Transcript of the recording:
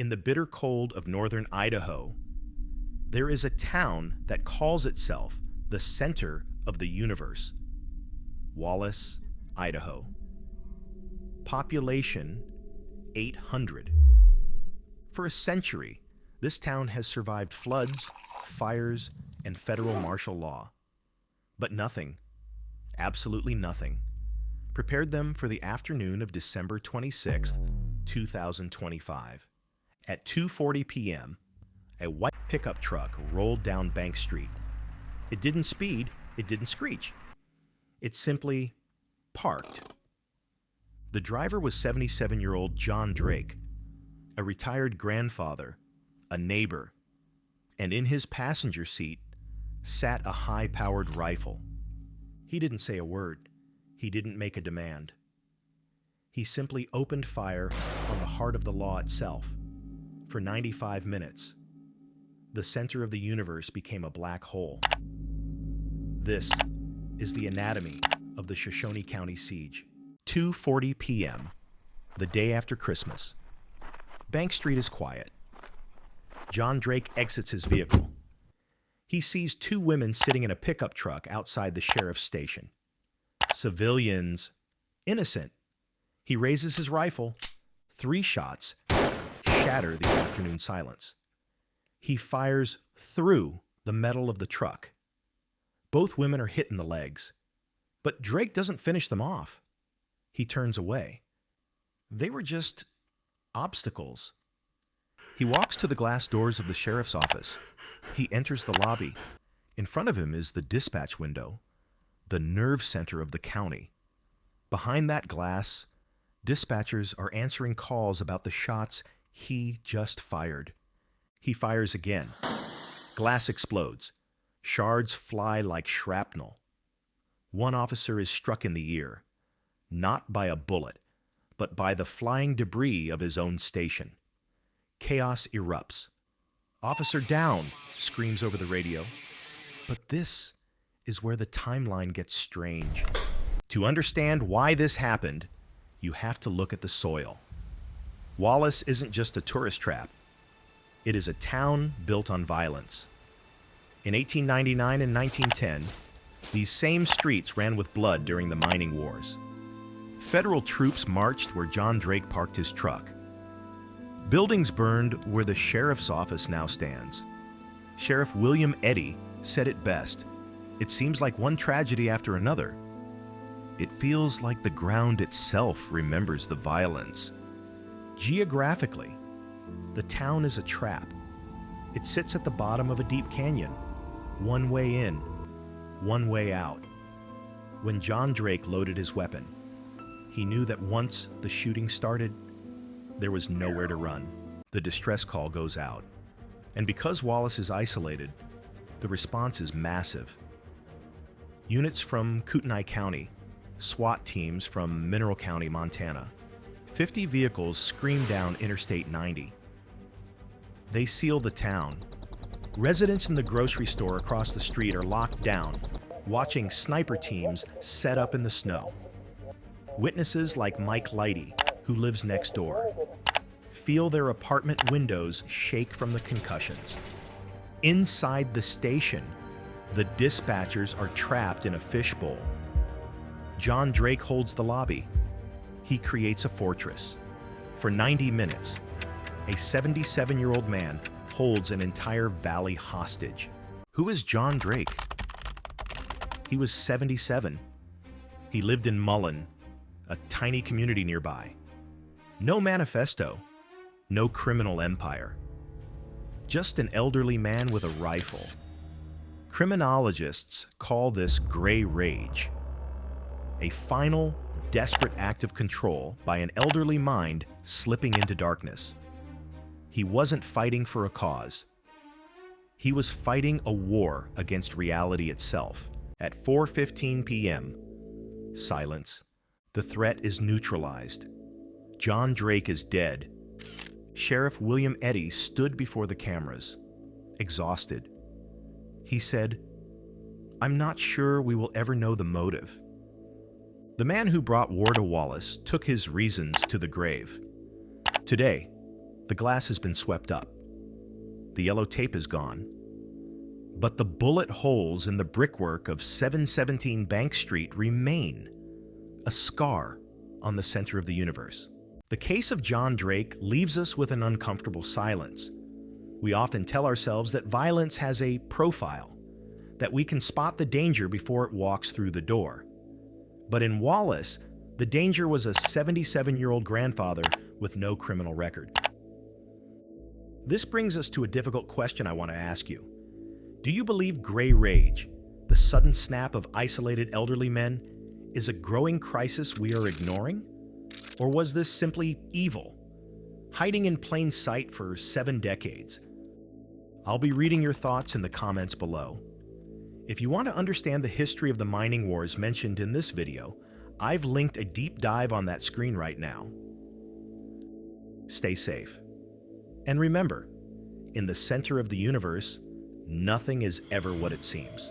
In the bitter cold of northern Idaho, there is a town that calls itself the center of the universe. Wallace, Idaho. Population 800. For a century, this town has survived floods, fires, and federal martial law. But nothing, absolutely nothing, prepared them for the afternoon of December 26, 2025. At 2:40 p.m., a white pickup truck rolled down Bank Street. It didn't speed, it didn't screech. It simply parked. The driver was 77-year-old John Drake, a retired grandfather, a neighbor, and in his passenger seat sat a high-powered rifle. He didn't say a word. He didn't make a demand. He simply opened fire on the heart of the law itself. For 95 minutes, the center of the universe became a black hole. This is the anatomy of the Shoshone County siege. 2:40 p.m., the day after Christmas. Bank Street is quiet. John Drake exits his vehicle. He sees two women sitting in a pickup truck outside the sheriff's station. Civilians, innocent. He raises his rifle. 3 shots shatter the afternoon silence. He fires through the metal of the truck. Both women are hit in the legs, but Drake doesn't finish them off. He turns away. They were just obstacles. He walks to the glass doors of the sheriff's office. He enters the lobby. In front of him is the dispatch window, the nerve center of the county. Behind that glass, dispatchers are answering calls about the shots he just fired. He fires again. Glass explodes. Shards fly like shrapnel. One officer is struck in the ear, not by a bullet, but by the flying debris of his own station. Chaos erupts. "Officer down," screams over the radio. But this is where the timeline gets strange. To understand why this happened, you have to look at the soil. Wallace isn't just a tourist trap. It is a town built on violence. In 1899 and 1910, these same streets ran with blood during the mining wars. Federal troops marched where John Drake parked his truck. Buildings burned where the sheriff's office now stands. Sheriff William Eddy said it best. It seems like one tragedy after another. It feels like the ground itself remembers the violence. Geographically, the town is a trap. It sits at the bottom of a deep canyon. One way in, one way out. When John Drake loaded his weapon, he knew that once the shooting started, there was nowhere to run. The distress call goes out. And because Wallace is isolated, the response is massive. Units from Kootenai County, SWAT teams from Mineral County, Montana, 50 vehicles scream down Interstate 90. They seal the town. Residents in the grocery store across the street are locked down, watching sniper teams set up in the snow. Witnesses like Mike Lighty, who lives next door, feel their apartment windows shake from the concussions. Inside the station, the dispatchers are trapped in a fishbowl. John Drake holds the lobby. He creates a fortress. For 90 minutes, a 77-year-old man holds an entire valley hostage. Who is John Drake? He was 77. He lived in Mullen, a tiny community nearby. No manifesto, no criminal empire. Just an elderly man with a rifle. Criminologists call this gray rage. A final, desperate act of control by an elderly mind slipping into darkness. He wasn't fighting for a cause. He was fighting a war against reality itself. At 4:15 p.m., silence. The threat is neutralized. John Drake is dead. Sheriff William Eddy stood before the cameras, exhausted. He said, "I'm not sure we will ever know the motive." The man who brought war to Wallace took his reasons to the grave. Today, The glass has been swept up. The yellow tape is gone. But the bullet holes in the brickwork of 717 Bank Street remain, a scar on the center of the universe. The case of John Drake leaves us with an uncomfortable silence. We often tell ourselves that violence has a profile, that we can spot the danger before it walks through the door. But in Wallace, the danger was a 77-year-old grandfather with no criminal record. This brings us to a difficult question I want to ask you. Do you believe gray rage, the sudden snap of isolated elderly men, is a growing crisis we are ignoring? Or was this simply evil, hiding in plain sight for 7 decades? I'll be reading your thoughts in the comments below. If you want to understand the history of the mining wars mentioned in this video, I've linked a deep dive on that screen right now. Stay safe. And remember, in the center of the universe, nothing is ever what it seems.